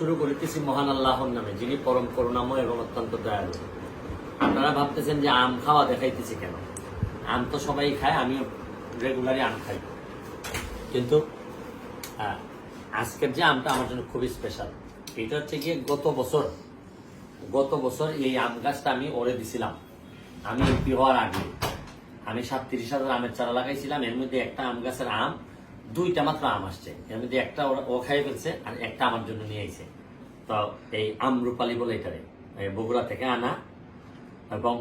শুরু করিতেছি মহান আল্লাহর নামে, যিনি পরম করুণাময় এবং অত্যন্ত দয়ালু। আপনারা ভাবতেছেন যে আম খাওয়া দেখাইতেছি কেন? আম তো সবাই খায়, আমিও রেগুলারই আম খাই, কিন্তু আজকের যে আমটা আমার জন্য খুবই স্পেশাল। এটা হচ্ছে গিয়ে গত বছর এই আম গাছটা আমি ওরে দিছিলাম। আমি এমপি হওয়ার আগে আমি 37,000 আমের চারা লাগাইছিলাম। এর মধ্যে একটা আম গাছের আম, 2টা মাত্র আম আসছে। এর মধ্যে একটা ও খাই ফেলছে আর একটা আমার জন্য নিয়ে আইছে। তো এই আমরুপালি বলে এটারে বগুড়া থেকে আনা, এবং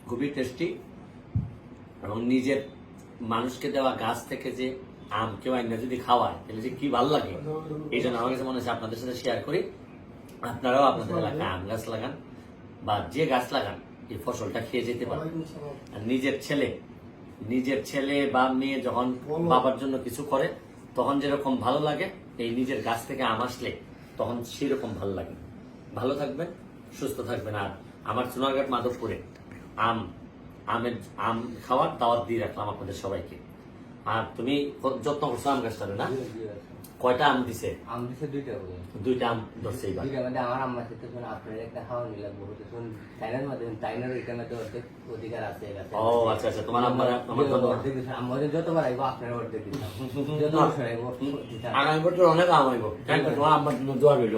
খুবই টেস্টি, এবং নিজের মানুষকে দেওয়া গাছ থেকে যে আম কেউ আইনা যদি খাওয়ায় তাহলে যে কি ভালো লাগে, এই জন্য আমার কাছে মনে হচ্ছে আপনাদের সাথে শেয়ার করি। আপনারাও আপনাদের এলাকায় আম গাছ লাগান বা যে গাছ লাগান, এই ফসলটা খেয়ে যেতে পারেন। আর নিজের ছেলে বা মেয়ে যখন বাবার জন্য কিছু করে তখন যেরকম ভালো লাগে, এই নিজের গাছ থেকে আম আসলে তখন সেরকম ভালো লাগে। ভালো থাকবেন, সুস্থ থাকবেন। আর আমার সোনারঘাট মাধবপুরে আম খাওয়ার দাওয়াত দিয়ে রাখলাম আপনাদের সবাইকে। আর তুমি যত্ন করছো আম গাছটারে না? কয়টা আম দিছে? আম দিছে 2টা বলে। 2টা আম ধরছে এবার। 2টা মানে আমার আম্মা সাথে শুন আপনার একটা খাওয়া নিলাম বহুত শুন তাইনার মধ্যে তাইনার এটা মধ্যে অধিকার আছে গাছে। ও আচ্ছা আচ্ছা, তোমার আম্মার আমার ধন্যবাদ। আমাদের যতবার আইবো আপনার অর্ধেক দিতাম। যতবার আইবো আগামী বছর অনেক আম আইব। থ্যাংক ইউ, তোমার আম্মার জন্য দোয়া রইল।